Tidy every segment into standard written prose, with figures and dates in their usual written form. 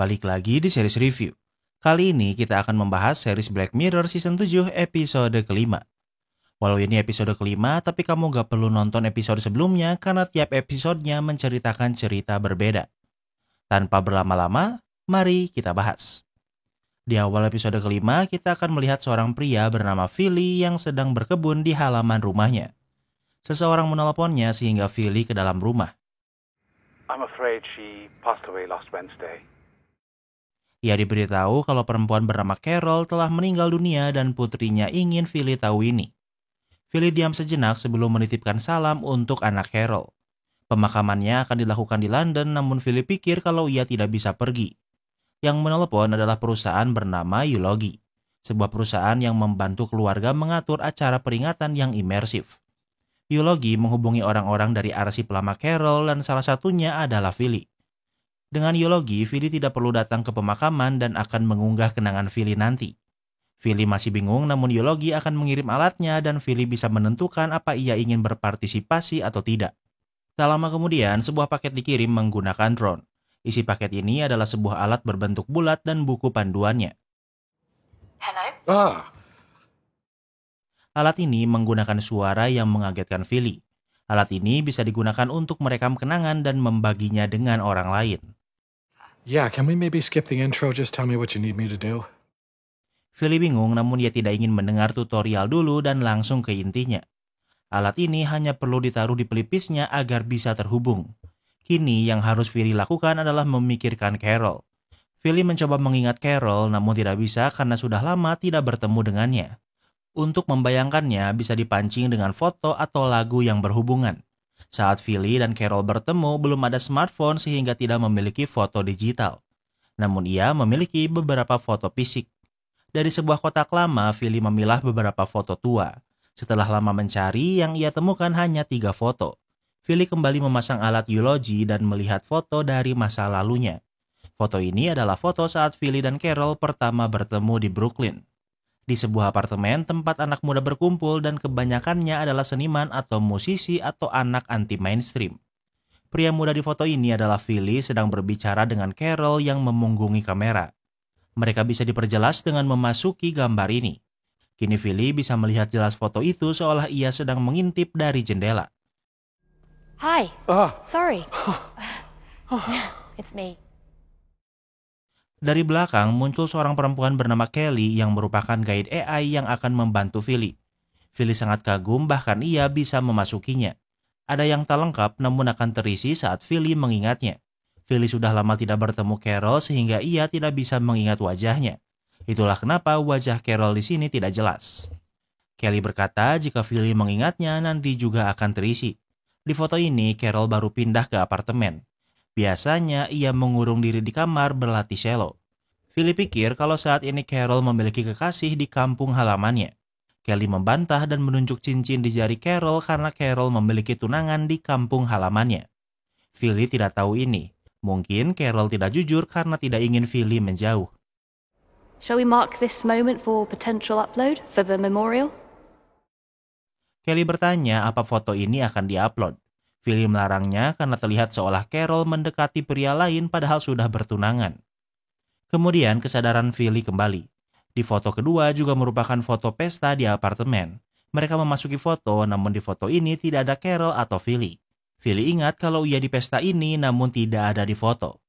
Balik lagi di series review. Kali ini kita akan membahas series Black Mirror Season 7 episode kelima. Walau ini episode kelima, tapi kamu gak perlu nonton episode sebelumnya karena tiap episodenya menceritakan cerita berbeda. Tanpa berlama-lama, mari kita bahas. Di awal episode kelima, kita akan melihat seorang pria bernama Philly yang sedang berkebun di halaman rumahnya. Seseorang menelponnya sehingga Philly ke dalam rumah. I'm afraid she passed away last Wednesday. Ia diberitahu kalau perempuan bernama Carol telah meninggal dunia dan putrinya ingin Philly tahu ini. Philly diam sejenak sebelum menitipkan salam untuk anak Carol. Pemakamannya akan dilakukan di London, namun Philly pikir kalau ia tidak bisa pergi. Yang menelepon adalah perusahaan bernama Eulogy, sebuah perusahaan yang membantu keluarga mengatur acara peringatan yang imersif. Eulogy menghubungi orang-orang dari arsip lama Carol dan salah satunya adalah Philly. Dengan Eulogy, Philly tidak perlu datang ke pemakaman dan akan mengunggah kenangan Philly nanti. Philly masih bingung, namun Eulogy akan mengirim alatnya dan Philly bisa menentukan apa ia ingin berpartisipasi atau tidak. Tak lama kemudian, sebuah paket dikirim menggunakan drone. Isi paket ini adalah sebuah alat berbentuk bulat dan buku panduannya. Hello? Alat ini menggunakan suara yang mengagetkan Philly. Alat ini bisa digunakan untuk merekam kenangan dan membaginya dengan orang lain. Yeah, can we maybe skip the intro? Just tell me what you need me to do. Philly bingung, namun ia tidak ingin mendengar tutorial dulu dan langsung ke intinya. Alat ini hanya perlu ditaruh di pelipisnya agar bisa terhubung. Kini yang harus Philly lakukan adalah memikirkan Carol. Philly mencoba mengingat Carol namun tidak bisa karena sudah lama tidak bertemu dengannya. Untuk membayangkannya bisa dipancing dengan foto atau lagu yang berhubungan. Saat Philly dan Carol bertemu belum ada smartphone sehingga tidak memiliki foto digital. Namun ia memiliki beberapa foto fisik. Dari sebuah kotak lama, Philly memilah beberapa foto tua. Setelah lama mencari, yang ia temukan hanya 3 foto. Philly kembali memasang alat Eulogy dan melihat foto dari masa lalunya. Foto ini adalah foto saat Philly dan Carol pertama bertemu di Brooklyn. Di sebuah apartemen tempat anak muda berkumpul dan kebanyakannya adalah seniman atau musisi atau anak anti-mainstream. Pria muda di foto ini adalah Philly sedang berbicara dengan Carol yang memunggungi kamera. Mereka bisa diperjelas dengan memasuki gambar ini. Kini Philly bisa melihat jelas foto itu seolah ia sedang mengintip dari jendela. Hi. Sorry. It's me. Dari belakang muncul seorang perempuan bernama Kelly yang merupakan guide AI yang akan membantu Philly. Philly sangat kagum bahkan ia bisa memasukinya. Ada yang tak lengkap namun akan terisi saat Philly mengingatnya. Philly sudah lama tidak bertemu Carol sehingga ia tidak bisa mengingat wajahnya. Itulah kenapa wajah Carol di sini tidak jelas. Kelly berkata jika Philly mengingatnya nanti juga akan terisi. Di foto ini Carol baru pindah ke apartemen. Biasanya ia mengurung diri di kamar berlatih cello. Philly pikir kalau saat ini Carol memiliki kekasih di kampung halamannya. Kelly membantah dan menunjuk cincin di jari Carol karena Carol memiliki tunangan di kampung halamannya. Philly tidak tahu ini. Mungkin Carol tidak jujur karena tidak ingin Philly menjauh. Shall we mark this moment for potential upload for the memorial? Kelly bertanya apa foto ini akan diupload. Philly melarangnya karena terlihat seolah Carol mendekati pria lain padahal sudah bertunangan. Kemudian kesadaran Philly kembali. Di foto kedua juga merupakan foto pesta di apartemen. Mereka memasuki foto namun di foto ini tidak ada Carol atau Philly. Philly ingat kalau ia di pesta ini namun tidak ada di foto.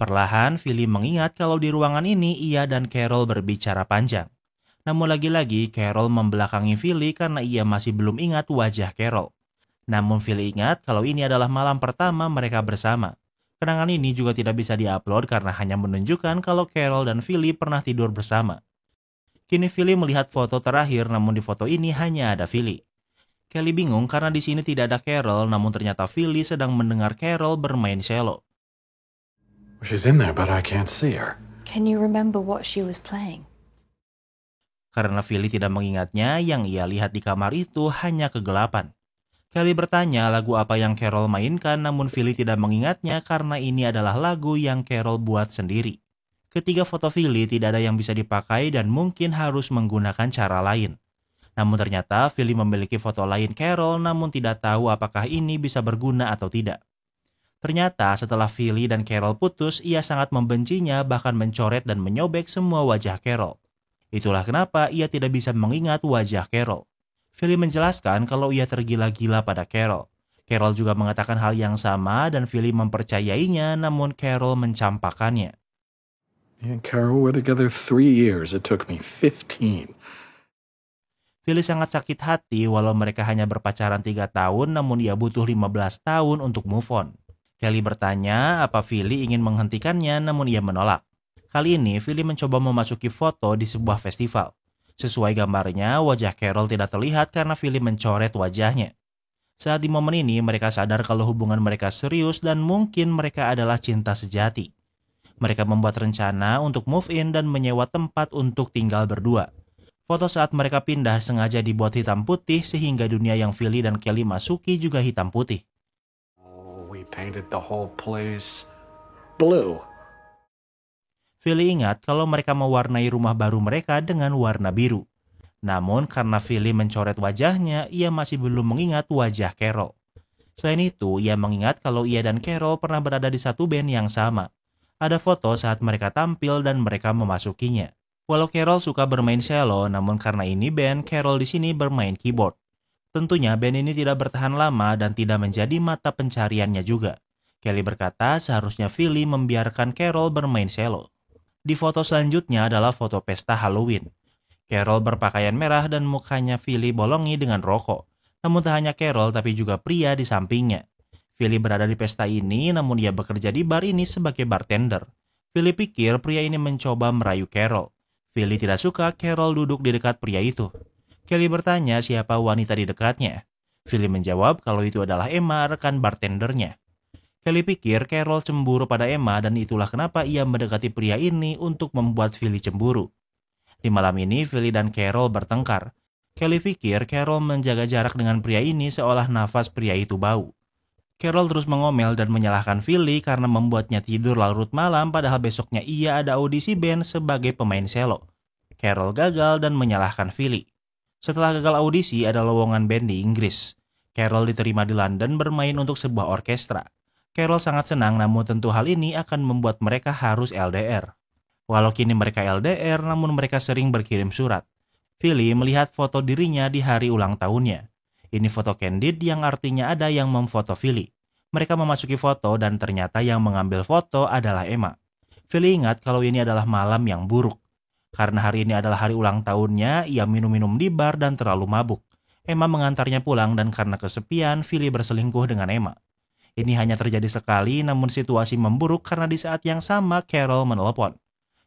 Perlahan Philly mengingat kalau di ruangan ini ia dan Carol berbicara panjang. Namun lagi-lagi Carol membelakangi Philly karena ia masih belum ingat wajah Carol. Namun Philly ingat kalau ini adalah malam pertama mereka bersama. Kenangan ini juga tidak bisa diupload karena hanya menunjukkan kalau Carol dan Philly pernah tidur bersama. Kini Philly melihat foto terakhir namun di foto ini hanya ada Philly. Kelly bingung karena di sini tidak ada Carol namun ternyata Philly sedang mendengar Carol bermain cello. She's in there, but I can't see her. Can you remember what she was playing? Karena Philly tidak mengingatnya, yang ia lihat di kamar itu hanya kegelapan. Kelly bertanya lagu apa yang Carol mainkan namun Philly tidak mengingatnya karena ini adalah lagu yang Carol buat sendiri. Ketiga foto Philly tidak ada yang bisa dipakai dan mungkin harus menggunakan cara lain. Namun ternyata Philly memiliki foto lain Carol namun tidak tahu apakah ini bisa berguna atau tidak. Ternyata setelah Philly dan Carol putus, ia sangat membencinya, bahkan mencoret dan menyobek semua wajah Carol. Itulah kenapa ia tidak bisa mengingat wajah Carol. Philly menjelaskan kalau ia tergila-gila pada Carol. Carol juga mengatakan hal yang sama dan Philly mempercayainya, namun Carol mencampakkannya. Me and Carol were together 3 years. It took me 15. Philly sangat sakit hati walau mereka hanya berpacaran 3 tahun, namun ia butuh 15 tahun untuk move on. Kelly bertanya apa Philly ingin menghentikannya, namun ia menolak. Kali ini Philly mencoba memasuki foto di sebuah festival. Sesuai gambarnya, wajah Carol tidak terlihat karena Philly mencoret wajahnya. Saat di momen ini, mereka sadar kalau hubungan mereka serius dan mungkin mereka adalah cinta sejati. Mereka membuat rencana untuk move in dan menyewa tempat untuk tinggal berdua. Foto saat mereka pindah sengaja dibuat hitam putih sehingga dunia yang Philly dan Kelly masuki juga hitam putih. Oh, we painted the whole place blue. Philly ingat kalau mereka mewarnai rumah baru mereka dengan warna biru. Namun karena Philly mencoret wajahnya, ia masih belum mengingat wajah Carol. Selain itu, ia mengingat kalau ia dan Carol pernah berada di satu band yang sama. Ada foto saat mereka tampil dan mereka memasukinya. Walau Carol suka bermain cello, namun karena ini band, Carol di sini bermain keyboard. Tentunya band ini tidak bertahan lama dan tidak menjadi mata pencariannya juga. Kelly berkata seharusnya Philly membiarkan Carol bermain cello. Di foto selanjutnya adalah foto pesta Halloween. Carol berpakaian merah dan mukanya Philly bolongi dengan rokok. Namun tak hanya Carol tapi juga pria di sampingnya. Philly berada di pesta ini, namun ia bekerja di bar ini sebagai bartender. Philly pikir pria ini mencoba merayu Carol. Philly tidak suka Carol duduk di dekat pria itu. Kelly bertanya siapa wanita di dekatnya. Philly menjawab kalau itu adalah Emma, rekan bartendernya. Kelly pikir Carol cemburu pada Emma dan itulah kenapa ia mendekati pria ini untuk membuat Philly cemburu. Di malam ini, Philly dan Carol bertengkar. Kelly pikir Carol menjaga jarak dengan pria ini seolah nafas pria itu bau. Carol terus mengomel dan menyalahkan Philly karena membuatnya tidur larut malam padahal besoknya ia ada audisi band sebagai pemain cello. Carol gagal dan menyalahkan Philly. Setelah gagal audisi ada lowongan band di Inggris. Carol diterima di London bermain untuk sebuah orkestra. Carol sangat senang namun tentu hal ini akan membuat mereka harus LDR. Walau kini mereka LDR namun mereka sering berkirim surat. Philly melihat foto dirinya di hari ulang tahunnya. Ini foto candid yang artinya ada yang memfoto Philly. Mereka memasuki foto dan ternyata yang mengambil foto adalah Emma. Philly ingat kalau ini adalah malam yang buruk. Karena hari ini adalah hari ulang tahunnya, ia minum-minum di bar dan terlalu mabuk. Emma mengantarnya pulang dan karena kesepian, Philly berselingkuh dengan Emma. Ini hanya terjadi sekali namun situasi memburuk karena di saat yang sama Carol menelepon.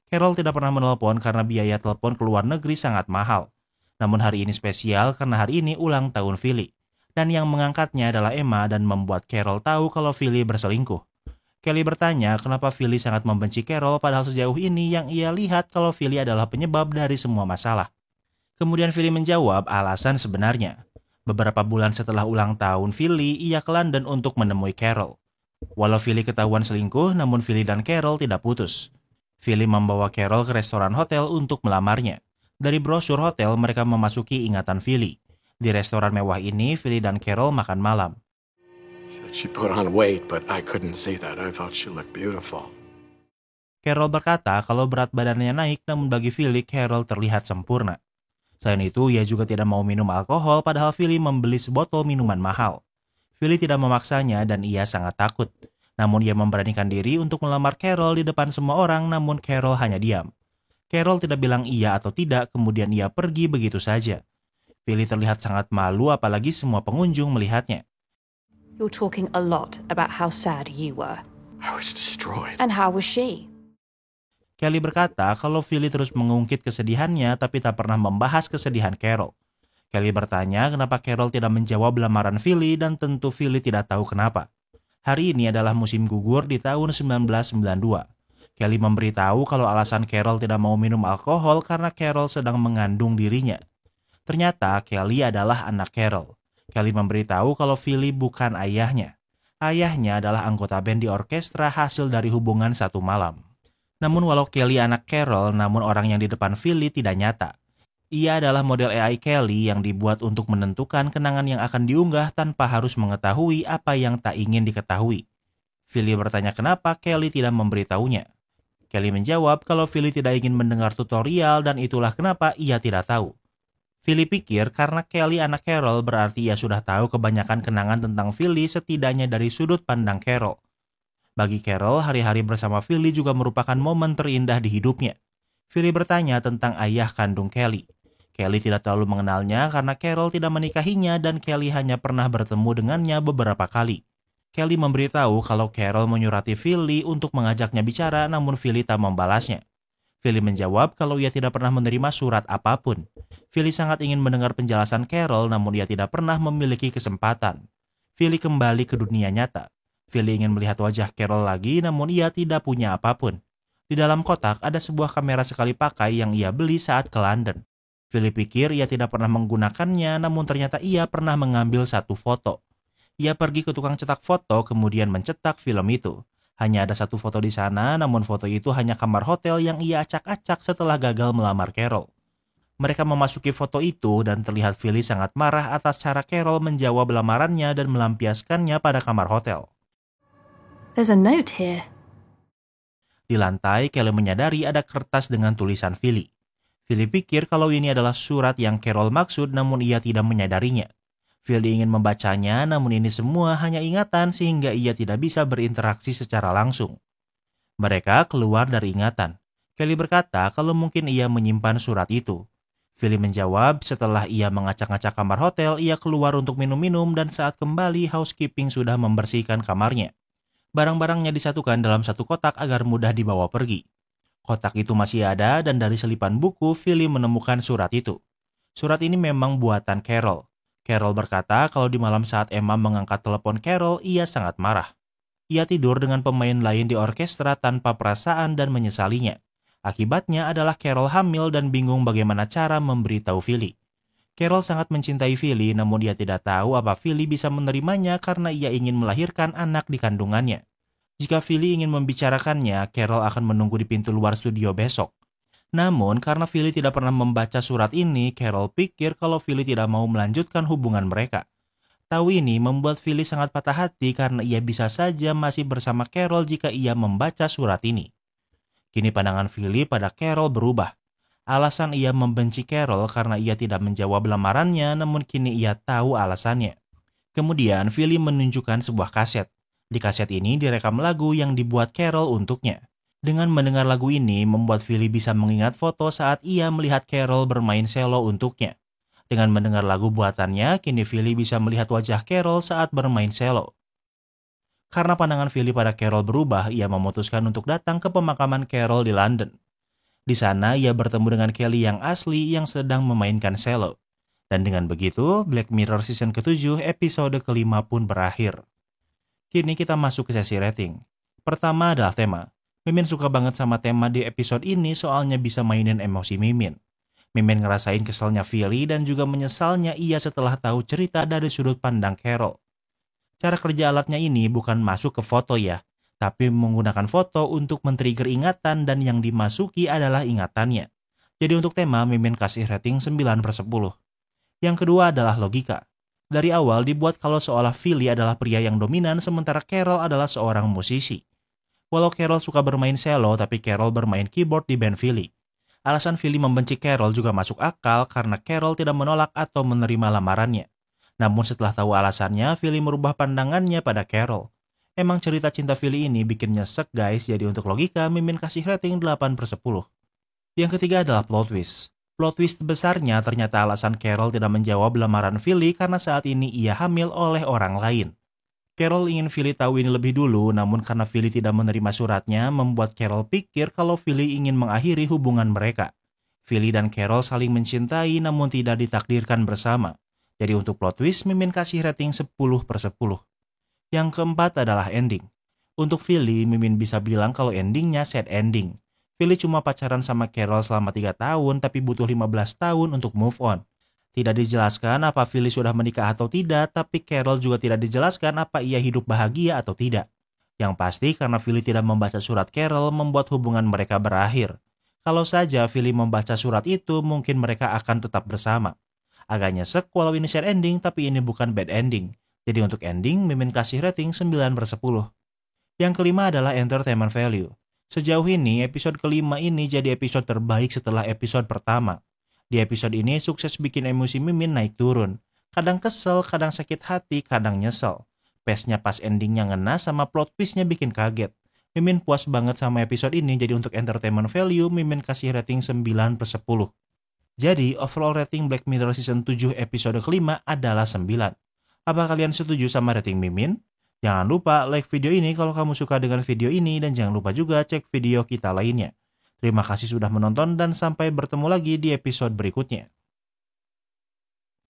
Carol tidak pernah menelepon karena biaya telepon ke luar negeri sangat mahal. Namun hari ini spesial karena hari ini ulang tahun Philly. Dan yang mengangkatnya adalah Emma dan membuat Carol tahu kalau Philly berselingkuh. Kelly bertanya kenapa Philly sangat membenci Carol padahal sejauh ini yang ia lihat kalau Philly adalah penyebab dari semua masalah. Kemudian Philly menjawab alasan sebenarnya. Beberapa bulan setelah ulang tahun Philly, ia ke London untuk menemui Carol. Walau Philly ketahuan selingkuh, namun Philly dan Carol tidak putus. Philly membawa Carol ke restoran hotel untuk melamarnya. Dari brosur hotel, mereka memasuki ingatan Philly. Di restoran mewah ini, Philly dan Carol makan malam. Said she put on weight, but I couldn't see that. I thought she looked beautiful. Carol berkata kalau berat badannya naik, namun bagi Philly, Carol terlihat sempurna. Selain itu, ia juga tidak mau minum alkohol, padahal Philly membeli sebotol minuman mahal. Philly tidak memaksanya dan ia sangat takut. Namun ia memberanikan diri untuk melamar Carol di depan semua orang, namun Carol hanya diam. Carol tidak bilang iya atau tidak, kemudian ia pergi begitu saja. Philly terlihat sangat malu apalagi semua pengunjung melihatnya. You're talking a lot about how sad you were. I was destroyed. And how was she? Kelly berkata kalau Philly terus mengungkit kesedihannya tapi tak pernah membahas kesedihan Carol. Kelly bertanya kenapa Carol tidak menjawab lamaran Philly dan tentu Philly tidak tahu kenapa. Hari ini adalah musim gugur di tahun 1992. Kelly memberitahu kalau alasan Carol tidak mau minum alkohol karena Carol sedang mengandung dirinya. Ternyata Kelly adalah anak Carol. Kelly memberitahu kalau Philly bukan ayahnya. Ayahnya adalah anggota band di orkestra hasil dari hubungan satu malam. Namun walau Kelly anak Carol, namun orang yang di depan Philly tidak nyata. Ia adalah model AI Kelly yang dibuat untuk menentukan kenangan yang akan diunggah tanpa harus mengetahui apa yang tak ingin diketahui. Philly bertanya kenapa Kelly tidak memberitahunya. Kelly menjawab kalau Philly tidak ingin mendengar tutorial dan itulah kenapa ia tidak tahu. Philly pikir karena Kelly anak Carol berarti ia sudah tahu kebanyakan kenangan tentang Philly setidaknya dari sudut pandang Carol. Bagi Carol, hari-hari bersama Philly juga merupakan momen terindah di hidupnya. Philly bertanya tentang ayah kandung Kelly. Kelly tidak terlalu mengenalnya karena Carol tidak menikahinya dan Kelly hanya pernah bertemu dengannya beberapa kali. Kelly memberitahu kalau Carol menyurati Philly untuk mengajaknya bicara namun Philly tak membalasnya. Philly menjawab kalau ia tidak pernah menerima surat apapun. Philly sangat ingin mendengar penjelasan Carol namun ia tidak pernah memiliki kesempatan. Philly kembali ke dunia nyata. Philly ingin melihat wajah Carol lagi namun ia tidak punya apapun. Di dalam kotak ada sebuah kamera sekali pakai yang ia beli saat ke London. Philly pikir ia tidak pernah menggunakannya namun ternyata ia pernah mengambil satu foto. Ia pergi ke tukang cetak foto kemudian mencetak film itu. Hanya ada satu foto di sana, namun foto itu hanya kamar hotel yang ia acak-acak setelah gagal melamar Carol. Mereka memasuki foto itu dan terlihat Philly sangat marah atas cara Carol menjawab lamarannya dan melampiaskannya pada kamar hotel. There's a note here. Di lantai, Kelly menyadari ada kertas dengan tulisan Philly. Philly pikir kalau ini adalah surat yang Carol maksud namun ia tidak menyadarinya. Philly ingin membacanya, namun ini semua hanya ingatan sehingga ia tidak bisa berinteraksi secara langsung. Mereka keluar dari ingatan. Kelly berkata kalau mungkin ia menyimpan surat itu. Philly menjawab setelah ia mengacak-ngacak kamar hotel, ia keluar untuk minum-minum dan saat kembali housekeeping sudah membersihkan kamarnya. Barang-barangnya disatukan dalam satu kotak agar mudah dibawa pergi. Kotak itu masih ada dan dari selipan buku Philly menemukan surat itu. Surat ini memang buatan Carol. Carol berkata kalau di malam saat Emma mengangkat telepon Carol, ia sangat marah. Ia tidur dengan pemain lain di orkestra tanpa perasaan dan menyesalinya. Akibatnya adalah Carol hamil dan bingung bagaimana cara memberitahu Philly. Carol sangat mencintai Philly namun dia tidak tahu apa Philly bisa menerimanya karena ia ingin melahirkan anak di kandungannya. Jika Philly ingin membicarakannya, Carol akan menunggu di pintu luar studio besok. Namun, karena Philly tidak pernah membaca surat ini, Carol pikir kalau Philly tidak mau melanjutkan hubungan mereka. Tahu ini membuat Philly sangat patah hati karena ia bisa saja masih bersama Carol jika ia membaca surat ini. Kini pandangan Philly pada Carol berubah. Alasan ia membenci Carol karena ia tidak menjawab lamarannya, namun kini ia tahu alasannya. Kemudian, Philly menunjukkan sebuah kaset. Di kaset ini direkam lagu yang dibuat Carol untuknya. Dengan mendengar lagu ini, membuat Philly bisa mengingat foto saat ia melihat Carol bermain selo untuknya. Dengan mendengar lagu buatannya, kini Philly bisa melihat wajah Carol saat bermain selo. Karena pandangan Philly pada Carol berubah, ia memutuskan untuk datang ke pemakaman Carol di London. Di sana, ia bertemu dengan Kelly yang asli yang sedang memainkan selo. Dan dengan begitu, Black Mirror season ke-7 episode ke-5 pun berakhir. Kini kita masuk ke sesi rating. Pertama adalah tema. Mimin suka banget sama tema di episode ini soalnya bisa mainin emosi Mimin. Mimin ngerasain keselnya Philly dan juga menyesalnya ia setelah tahu cerita dari sudut pandang Carol. Cara kerja alatnya ini bukan masuk ke foto ya, tapi menggunakan foto untuk men-trigger ingatan dan yang dimasuki adalah ingatannya. Jadi untuk tema Mimin kasih rating 9/10. Yang kedua adalah logika. Dari awal dibuat kalau seolah Philly adalah pria yang dominan sementara Carol adalah seorang musisi. Walau Carol suka bermain selo, tapi Carol bermain keyboard di band Philly. Alasan Philly membenci Carol juga masuk akal karena Carol tidak menolak atau menerima lamarannya. Namun setelah tahu alasannya, Philly merubah pandangannya pada Carol. Emang cerita cinta Philly ini bikin nyesek guys, jadi untuk logika Mimin kasih rating 8/10. Yang ketiga adalah plot twist. Plot twist besarnya ternyata alasan Carol tidak menjawab lamaran Philly karena saat ini ia hamil oleh orang lain. Carol ingin Philly tahu ini lebih dulu, namun karena Philly tidak menerima suratnya, membuat Carol pikir kalau Philly ingin mengakhiri hubungan mereka. Philly dan Carol saling mencintai namun tidak ditakdirkan bersama. Jadi untuk plot twist, Mimin kasih rating 10/10. Yang keempat adalah ending. Untuk Philly, Mimin bisa bilang kalau endingnya sad ending. Philly cuma pacaran sama Carol selama 3 tahun, tapi butuh 15 tahun untuk move on. Tidak dijelaskan apa Philly sudah menikah atau tidak, tapi Carol juga tidak dijelaskan apa ia hidup bahagia atau tidak. Yang pasti karena Philly tidak membaca surat Carol membuat hubungan mereka berakhir. Kalau saja Philly membaca surat itu, mungkin mereka akan tetap bersama. Agak nyesek walau ini sad ending, tapi ini bukan bad ending. Jadi untuk ending, Mimin kasih rating 9/10. Yang kelima adalah entertainment value. Sejauh ini, episode kelima ini jadi episode terbaik setelah episode pertama. Di episode ini sukses bikin emosi Mimin naik turun. Kadang kesel, kadang sakit hati, kadang nyesel. Pace-nya pas endingnya ngena sama plot twist-nya bikin kaget. Mimin puas banget sama episode ini, jadi untuk entertainment value, Mimin kasih rating 9/10. Jadi, overall rating Black Mirror Season 7 episode kelima adalah 9. Apa kalian setuju sama rating Mimin? Jangan lupa like video ini kalau kamu suka dengan video ini, dan jangan lupa juga cek video kita lainnya. Terima kasih sudah menonton dan sampai bertemu lagi di episode berikutnya.